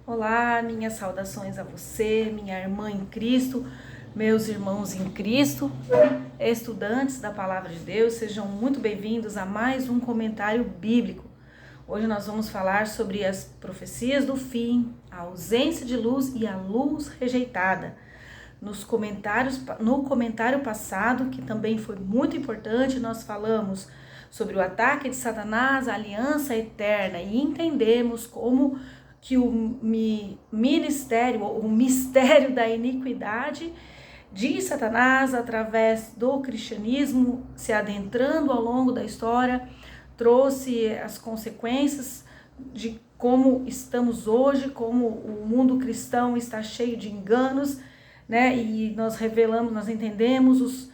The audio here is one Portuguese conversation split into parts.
Olá, minhas saudações a você, minha irmã em Cristo, meus irmãos em Cristo, estudantes da Palavra de Deus, sejam muito bem-vindos a mais um comentário bíblico. Hoje nós vamos falar sobre as profecias do fim, a ausência de luz e a luz rejeitada. No comentário passado, que também foi muito importante, nós falamos sobre o ataque de Satanás à aliança eterna e entendemos como que o mistério da iniquidade de Satanás, através do cristianismo, se adentrando ao longo da história, trouxe as consequências de como estamos hoje, como o mundo cristão está cheio de enganos, né? E nós entendemos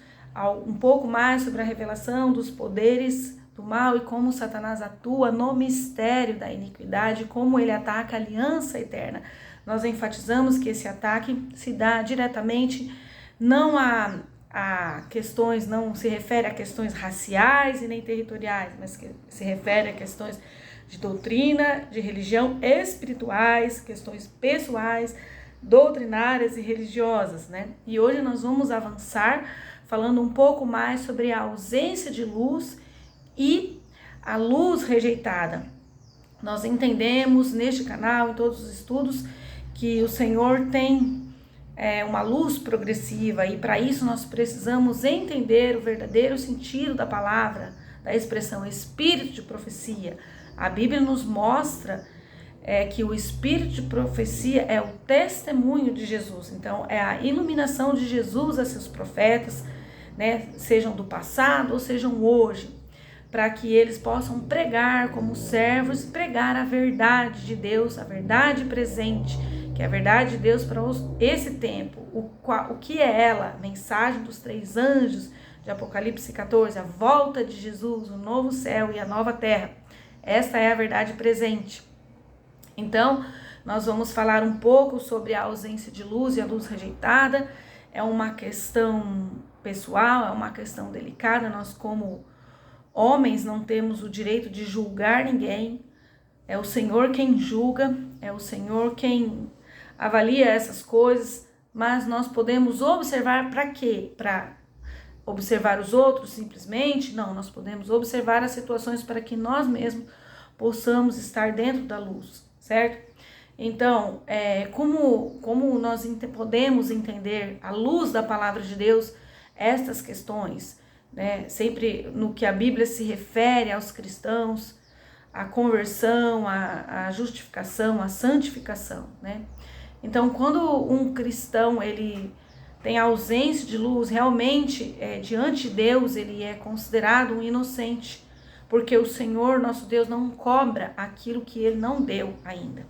um pouco mais sobre a revelação dos poderes do mal e como Satanás atua no mistério da iniquidade, como ele ataca a aliança eterna. Nós enfatizamos que esse ataque se dá diretamente não a questões, não se refere a questões raciais e nem territoriais, mas que se refere a questões de doutrina, de religião, espirituais, questões pessoais, doutrinárias e religiosas, né? E hoje nós vamos avançar falando um pouco mais sobre a ausência de luz e a luz rejeitada. Nós entendemos neste canal, em todos os estudos, que o Senhor tem uma luz progressiva e para isso nós precisamos entender o verdadeiro sentido da palavra, da expressão espírito de profecia. A Bíblia nos mostra que o espírito de profecia é o testemunho de Jesus. Então, é a iluminação de Jesus a seus profetas, né, sejam do passado ou sejam hoje, para que eles possam pregar como servos, pregar a verdade de Deus, a verdade presente, que é a verdade de Deus para esse tempo. O que é ela? A mensagem dos 3 anjos de Apocalipse 14, a volta de Jesus, o novo céu e a nova terra. Esta é a verdade presente. Então, nós vamos falar um pouco sobre a ausência de luz e a luz rejeitada. É uma questão pessoal, é uma questão delicada. Nós, como homens, não temos o direito de julgar ninguém. É o Senhor quem julga, é o Senhor quem avalia essas coisas, mas nós podemos observar para quê? Para observar os outros simplesmente? Não, nós podemos observar as situações para que nós mesmos possamos estar dentro da luz, certo? Então, como nós podemos entender à luz da palavra de Deus estas questões, né? Sempre no que a Bíblia se refere aos cristãos, a conversão, a justificação, a santificação, né? Então, quando um cristão ele tem ausência de luz, realmente, diante de Deus, ele é considerado um inocente, porque o Senhor, nosso Deus, não cobra aquilo que ele não deu ainda.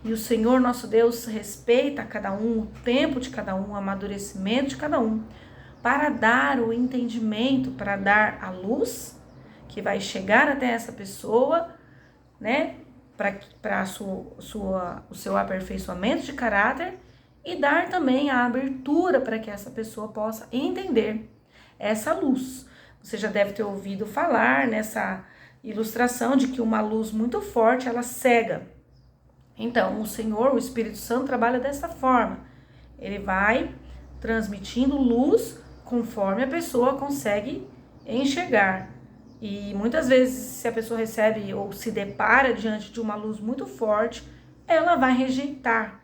E o Senhor, nosso Deus, respeita cada um, o tempo de cada um, o amadurecimento de cada um, para dar o entendimento, para dar a luz que vai chegar até essa pessoa, né? Para o seu aperfeiçoamento de caráter e dar também a abertura para que essa pessoa possa entender essa luz. Você já deve ter ouvido falar nessa ilustração de que uma luz muito forte, ela cega. Então, o Senhor, o Espírito Santo, trabalha dessa forma. Ele vai transmitindo luz conforme a pessoa consegue enxergar. E muitas vezes, se a pessoa recebe ou se depara diante de uma luz muito forte, ela vai rejeitar.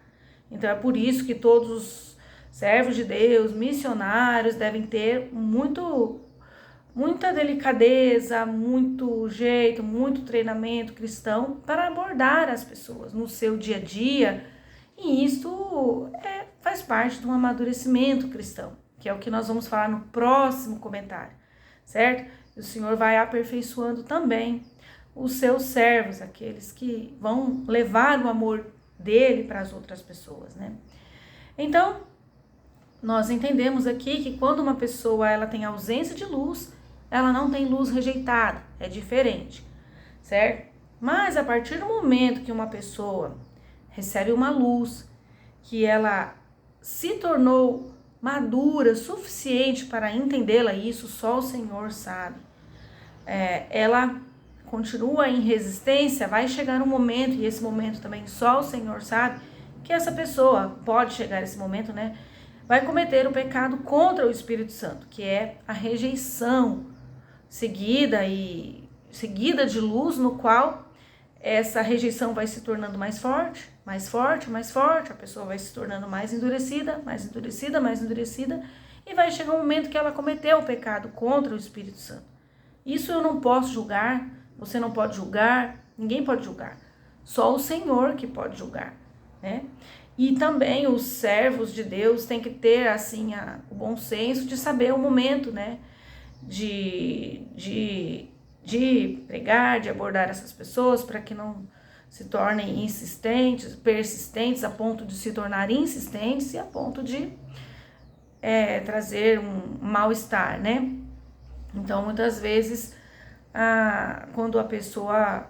Então, é por isso que todos os servos de Deus, missionários, devem ter muita delicadeza, muito jeito, muito treinamento cristão para abordar as pessoas no seu dia a dia. E isso faz parte de um amadurecimento cristão, que é o que nós vamos falar no próximo comentário, certo? E o Senhor vai aperfeiçoando também os seus servos, aqueles que vão levar o amor dele para as outras pessoas, né? Então, nós entendemos aqui que quando uma pessoa ela tem ausência de luz, ela não tem luz rejeitada, é diferente, certo? Mas a partir do momento que uma pessoa recebe uma luz, que ela se tornou madura, suficiente para entendê-la, isso só o Senhor sabe, ela continua em resistência, vai chegar um momento, e esse momento também só o Senhor sabe, que essa pessoa pode chegar nesse momento, né? Vai cometer o pecado contra o Espírito Santo, que é a rejeição seguida de luz, no qual essa rejeição vai se tornando mais forte, a pessoa vai se tornando mais endurecida, e vai chegar um momento que ela cometeu o pecado contra o Espírito Santo. Isso eu não posso julgar, você não pode julgar, ninguém pode julgar, só o Senhor que pode julgar, né? E também os servos de Deus têm que ter, assim, o bom senso de saber o momento, né? De pregar, de abordar essas pessoas para que não se tornem persistentes, a ponto de se tornar insistentes e a ponto de trazer um mal-estar, né? Então, muitas vezes, quando a pessoa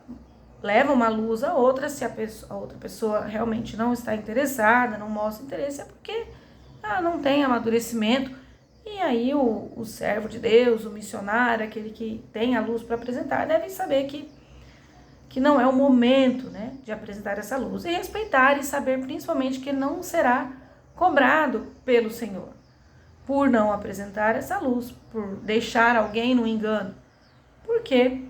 leva uma luz a outra, se a outra pessoa realmente não está interessada, não mostra interesse, é porque não tem amadurecimento. E aí o servo de Deus, o missionário, aquele que tem a luz para apresentar, deve saber que não é o momento, né, de apresentar essa luz. E respeitar e saber principalmente que ele não será cobrado pelo Senhor por não apresentar essa luz, por deixar alguém no engano. Porque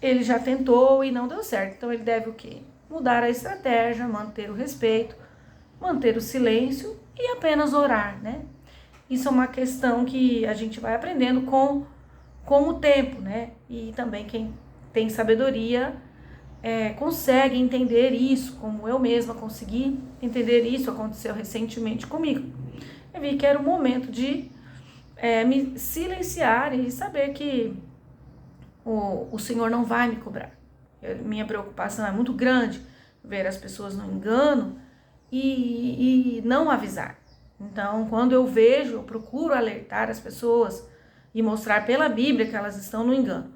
ele já tentou e não deu certo. Então ele deve o quê? Mudar a estratégia, manter o respeito, manter o silêncio e apenas orar, né? Isso é uma questão que a gente vai aprendendo com o tempo, né? E também quem tem sabedoria consegue entender isso, como eu mesma consegui entender isso, aconteceu recentemente comigo. Eu vi que era o momento de me silenciar e saber que o Senhor não vai me cobrar. Minha preocupação é muito grande ver as pessoas no engano e não avisar. Então, quando eu vejo, eu procuro alertar as pessoas e mostrar pela Bíblia que elas estão no engano.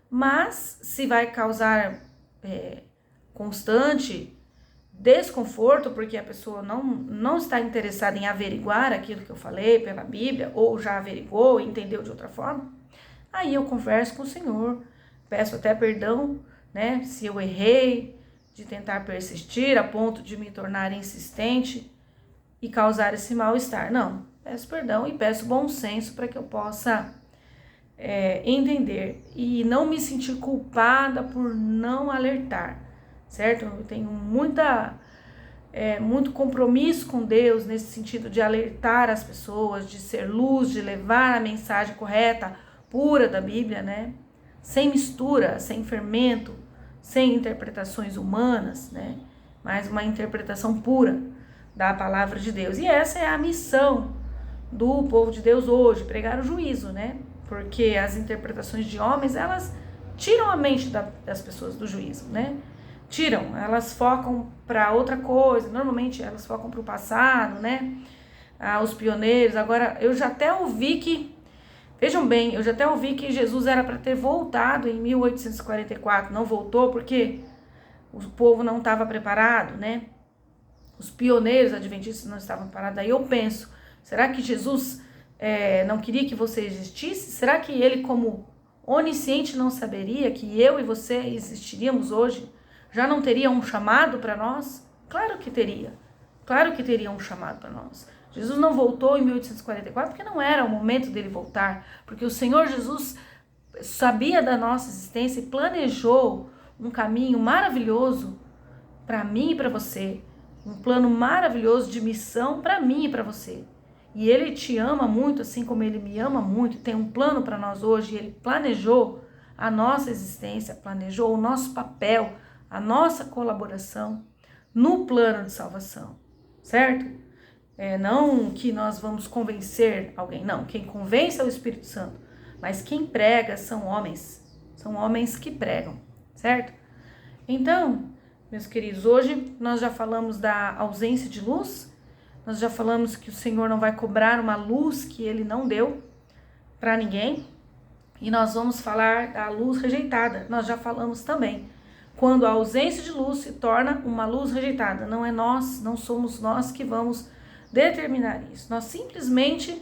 Mas, se vai causar constante desconforto, porque a pessoa não está interessada em averiguar aquilo que eu falei pela Bíblia, ou já averigou e entendeu de outra forma, aí eu converso com o Senhor, peço até perdão, né, se eu errei, de tentar persistir a ponto de me tornar insistente e causar esse mal-estar. Não, peço perdão e peço bom senso para que eu possa entender e não me sentir culpada por não alertar, certo? Eu tenho muito compromisso com Deus nesse sentido de alertar as pessoas, de ser luz, de levar a mensagem correta, pura da Bíblia, né? Sem mistura, sem fermento, sem interpretações humanas, né? Mas uma interpretação pura da palavra de Deus. E essa é a missão do povo de Deus hoje, pregar o juízo, né? Porque as interpretações de homens, elas tiram a mente das pessoas do juízo, né? Tiram, elas focam para outra coisa, normalmente elas focam para o passado, né? Os pioneiros. Agora, eu já até ouvi que, vejam bem, que Jesus era para ter voltado em 1844, não voltou porque o povo não estava preparado, né? Os pioneiros adventistas não estavam preparados. Aí eu penso, será que Jesus não queria que você existisse? Será que ele, como onisciente, não saberia que eu e você existiríamos hoje? Já não teria um chamado para nós? Claro que teria um chamado para nós. Jesus não voltou em 1844 porque não era o momento dele voltar, porque o Senhor Jesus sabia da nossa existência e planejou um caminho maravilhoso para mim e para você, um plano maravilhoso de missão para mim e para você. E ele te ama muito, assim como ele me ama muito, tem um plano para nós hoje, ele planejou a nossa existência, planejou o nosso papel, a nossa colaboração no plano de salvação, certo? Não que nós vamos convencer alguém, não. Quem convence é o Espírito Santo, mas quem prega são homens que pregam, certo? Então, meus queridos, hoje nós já falamos da ausência de luz, nós já falamos que o Senhor não vai cobrar uma luz que ele não deu para ninguém, e nós vamos falar da luz rejeitada. Nós já falamos também quando a ausência de luz se torna uma luz rejeitada. Não somos nós que vamos determinar isso. Nós simplesmente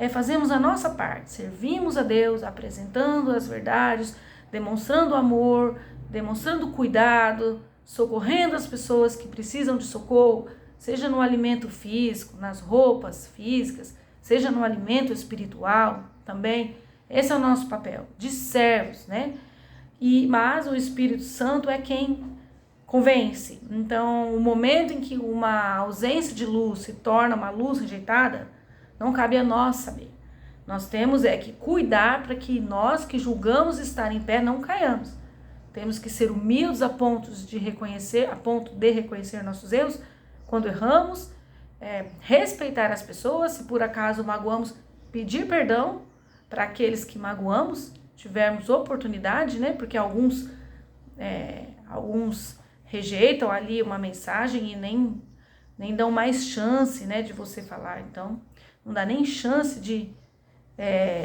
fazemos a nossa parte, servimos a Deus, apresentando as verdades, demonstrando amor, demonstrando cuidado, socorrendo as pessoas que precisam de socorro, seja no alimento físico, nas roupas físicas, seja no alimento espiritual também. Esse é o nosso papel, de servos, né? Mas o Espírito Santo é quem convence. Então, o momento em que uma ausência de luz se torna uma luz rejeitada, não cabe a nós saber. Nós temos que cuidar para que nós que julgamos estar em pé não caiamos. Temos que ser humildes a ponto de reconhecer nossos erros quando erramos, respeitar as pessoas, se por acaso magoamos, pedir perdão para aqueles que magoamos, tivermos oportunidade, né? Porque alguns rejeitam ali uma mensagem e nem dão mais chance, né, de você falar. Então, não dá nem chance de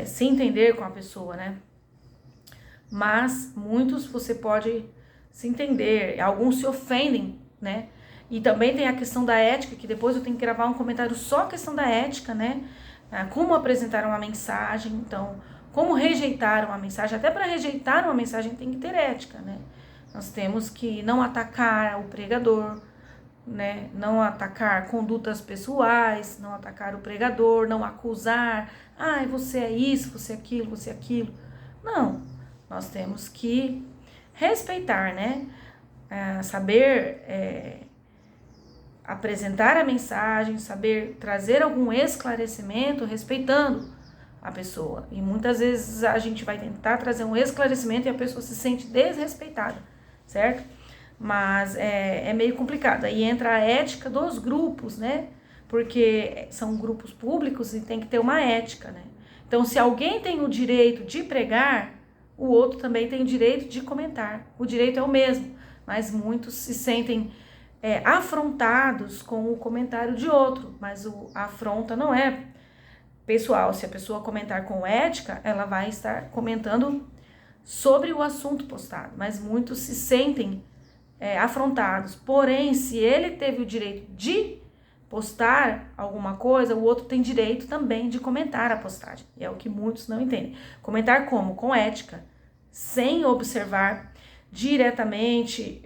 se entender com a pessoa, né? Mas muitos você pode se entender, alguns se ofendem, né? E também tem a questão da ética, que depois eu tenho que gravar um comentário só a questão da ética, né? Como apresentar uma mensagem, então, como rejeitar uma mensagem. Até para rejeitar uma mensagem tem que ter ética, né? Nós temos que não atacar o pregador, né? Não atacar condutas pessoais, não atacar o pregador, não acusar, você é isso, você é aquilo, você é aquilo. Não, nós temos que respeitar, né? Saber apresentar a mensagem, saber trazer algum esclarecimento respeitando a pessoa. E muitas vezes a gente vai tentar trazer um esclarecimento e a pessoa se sente desrespeitada, certo? Mas é meio complicado. Aí entra a ética dos grupos, né? Porque são grupos públicos e tem que ter uma ética, né? Então, se alguém tem o direito de pregar, o outro também tem o direito de comentar. O direito é o mesmo, mas muitos se sentem afrontados com o comentário de outro, mas a afronta não é pessoal. Se a pessoa comentar com ética, ela vai estar comentando sobre o assunto postado, mas muitos se sentem afrontados. Porém, se ele teve o direito de postar alguma coisa, o outro tem direito também de comentar a postagem. E é o que muitos não entendem. Comentar como? Com ética, sem observar diretamente,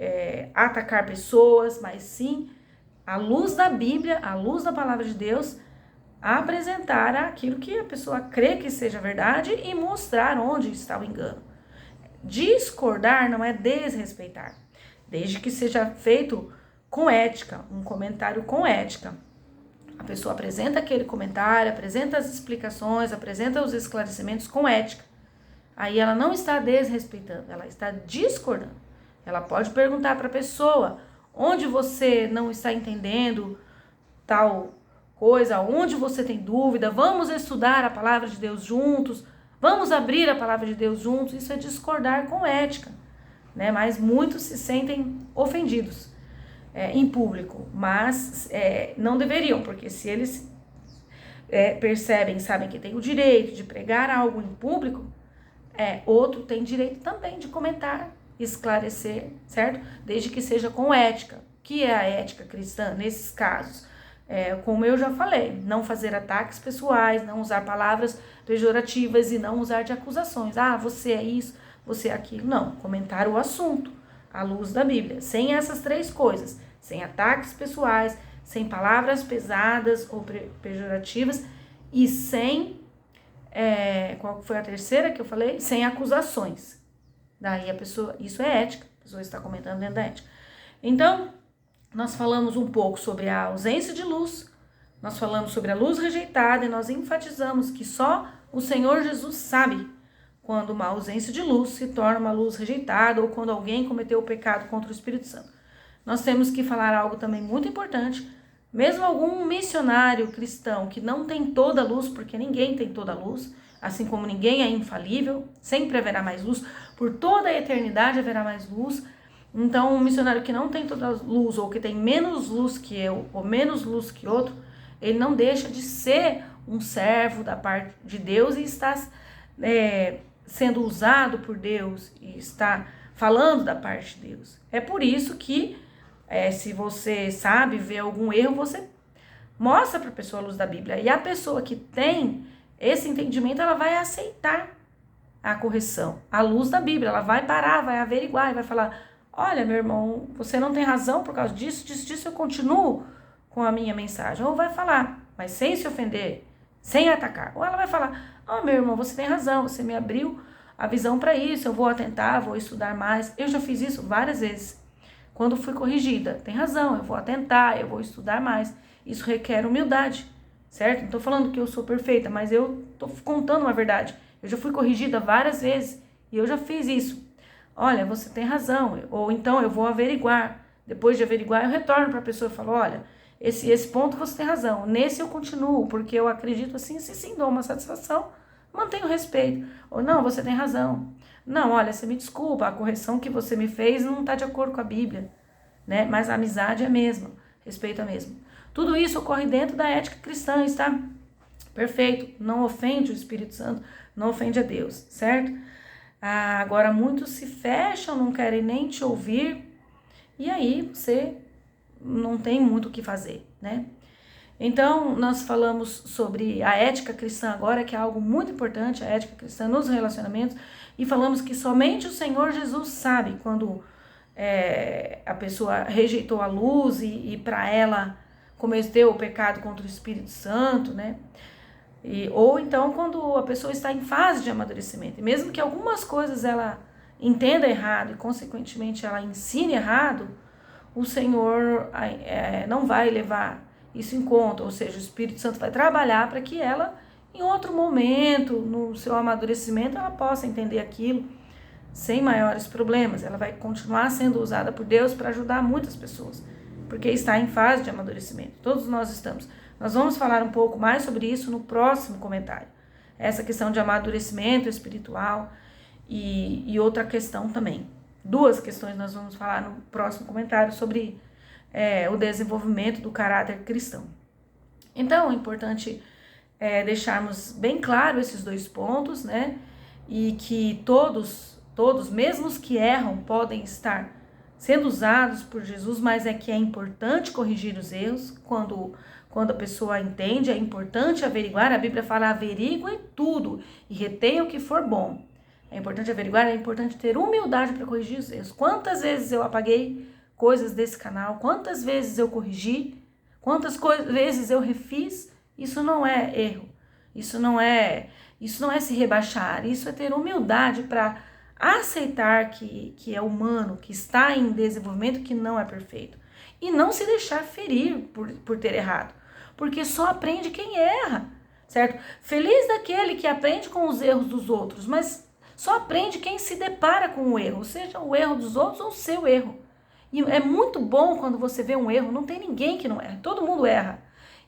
atacar pessoas, mas sim, à luz da Bíblia, à luz da palavra de Deus, apresentar aquilo que a pessoa crê que seja verdade e mostrar onde está o engano. Discordar não é desrespeitar, desde que seja feito com ética, um comentário com ética. A pessoa apresenta aquele comentário, apresenta as explicações, apresenta os esclarecimentos com ética. Aí ela não está desrespeitando, ela está discordando. Ela pode perguntar para a pessoa onde você não está entendendo tal coisa, onde você tem dúvida, vamos estudar a palavra de Deus juntos, vamos abrir a palavra de Deus juntos. Isso é discordar com ética, né? Mas muitos se sentem ofendidos em público, mas não deveriam, porque se eles percebem, sabem que tem o direito de pregar algo em público, outro tem direito também de comentar, esclarecer, certo? Desde que seja com ética. O que é a ética cristã nesses casos? Como eu já falei, não fazer ataques pessoais, não usar palavras pejorativas e não usar de acusações. Você é isso, você é aquilo. Não, comentar o assunto à luz da Bíblia. Sem essas três coisas, sem ataques pessoais, sem palavras pesadas ou pejorativas e sem, qual foi a terceira que eu falei? Sem acusações. Daí a pessoa, isso é ética, a pessoa está comentando dentro da ética. Então, nós falamos um pouco sobre a ausência de luz, nós falamos sobre a luz rejeitada e nós enfatizamos que só o Senhor Jesus sabe quando uma ausência de luz se torna uma luz rejeitada ou quando alguém cometeu o pecado contra o Espírito Santo. Nós temos que falar algo também muito importante, mesmo algum missionário cristão que não tem toda a luz, porque ninguém tem toda a luz, assim como ninguém é infalível, sempre haverá mais luz, por toda a eternidade haverá mais luz. Então, um missionário que não tem toda a luz, ou que tem menos luz que eu, ou menos luz que outro, ele não deixa de ser um servo da parte de Deus e está sendo usado por Deus e está falando da parte de Deus. É por isso que, se você sabe ver algum erro, você mostra para a pessoa a luz da Bíblia. E a pessoa que tem esse entendimento, ela vai aceitar a correção, a luz da Bíblia. Ela vai parar, vai averiguar e vai falar, olha, meu irmão, você não tem razão por causa disso, eu continuo com a minha mensagem. Ou vai falar, mas sem se ofender, sem atacar. Ou ela vai falar, meu irmão, você tem razão, você me abriu a visão para isso, eu vou atentar, vou estudar mais. Eu já fiz isso várias vezes. Quando fui corrigida, tem razão, eu vou atentar, eu vou estudar mais. Isso requer humildade, certo? Não estou falando que eu sou perfeita, mas eu estou contando uma verdade. Eu já fui corrigida várias vezes e eu já fiz isso. Olha, você tem razão, ou então eu vou averiguar. Depois de averiguar, eu retorno para a pessoa e falo, olha, esse ponto você tem razão, nesse eu continuo, porque eu acredito assim, sim, dou uma satisfação, mantenho respeito. Ou não, você tem razão. Não, olha, você me desculpa, a correção que você me fez não está de acordo com a Bíblia, né? Mas a amizade é a mesma, respeito é mesmo. Tudo isso ocorre dentro da ética cristã, está perfeito, não ofende o Espírito Santo, não ofende a Deus, certo? Agora muitos se fecham, não querem nem te ouvir, e aí você não tem muito o que fazer, né? Então, nós falamos sobre a ética cristã agora, que é algo muito importante, a ética cristã nos relacionamentos, e falamos que somente o Senhor Jesus sabe quando a pessoa rejeitou a luz e para ela cometeu o pecado contra o Espírito Santo, né? Ou então quando a pessoa está em fase de amadurecimento, e mesmo que algumas coisas ela entenda errado e consequentemente ela ensine errado, o Senhor não vai levar isso em conta, ou seja, o Espírito Santo vai trabalhar para que ela, em outro momento, no seu amadurecimento, ela possa entender aquilo sem maiores problemas. Ela vai continuar sendo usada por Deus para ajudar muitas pessoas, porque está em fase de amadurecimento. Todos nós estamos. Nós vamos falar um pouco mais sobre isso no próximo comentário. Essa questão de amadurecimento espiritual e outra questão também. Duas questões nós vamos falar no próximo comentário sobre o desenvolvimento do caráter cristão. Então, é importante deixarmos bem claro esses dois pontos, né? E que todos, mesmo os que erram, podem estar sendo usados por Jesus, mas é que é importante corrigir os erros quando a pessoa entende, é importante averiguar. A Bíblia fala, averigue tudo e retenha o que for bom. É importante averiguar, é importante ter humildade para corrigir os erros. Quantas vezes eu apaguei coisas desse canal, quantas vezes eu corrigi, quantas vezes eu refiz, isso não é erro, isso não é se rebaixar, isso é ter humildade para aceitar que é humano, que está em desenvolvimento, que não é perfeito, e não se deixar ferir por ter errado, porque só aprende quem erra, certo? Feliz daquele que aprende com os erros dos outros, mas só aprende quem se depara com o erro, seja o erro dos outros ou o seu erro. E é muito bom quando você vê um erro, não tem ninguém que não erra, todo mundo erra.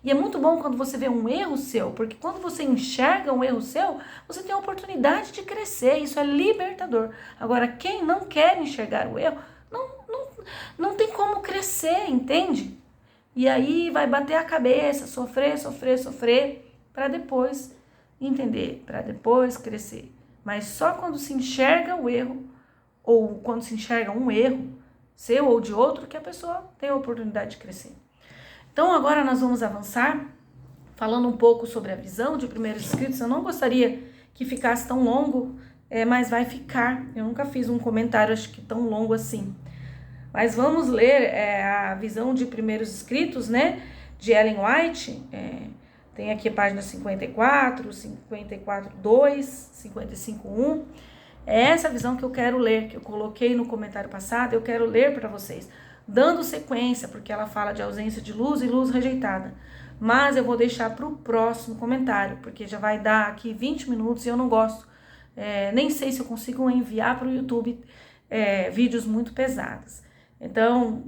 E é muito bom quando você vê um erro seu, porque quando você enxerga um erro seu, você tem a oportunidade de crescer, isso é libertador. Agora, quem não quer enxergar o erro, não tem como crescer, entende? E aí vai bater a cabeça, sofrer, para depois entender, para depois crescer. Mas só quando se enxerga o erro, ou quando se enxerga um erro, seu ou de outro, que a pessoa tem a oportunidade de crescer. Então agora nós vamos avançar, falando um pouco sobre a visão de primeiros escritos. Eu não gostaria que ficasse tão longo, mas vai ficar. Eu nunca fiz um comentário, acho que tão longo assim. Mas vamos ler a visão de primeiros escritos, né, de Ellen White. Tem aqui a página 54, 54.2, 55.1. É essa visão que eu quero ler, que eu coloquei no comentário passado, eu quero ler para vocês, dando sequência, porque ela fala de ausência de luz e luz rejeitada. Mas eu vou deixar para o próximo comentário, porque já vai dar aqui 20 minutos e eu não gosto. Nem sei se eu consigo enviar para o YouTube vídeos muito pesados. Então,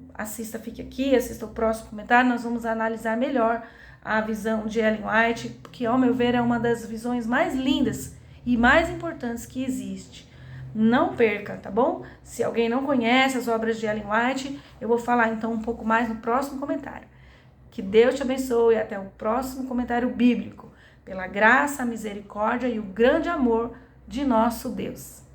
fique aqui, assista o próximo comentário, nós vamos analisar melhor a visão de Ellen White, que ao meu ver é uma das visões mais lindas e mais importantes que existe. Não perca, tá bom? Se alguém não conhece as obras de Ellen White, eu vou falar então um pouco mais no próximo comentário. Que Deus te abençoe e até o próximo comentário bíblico, pela graça, a misericórdia e o grande amor de nosso Deus.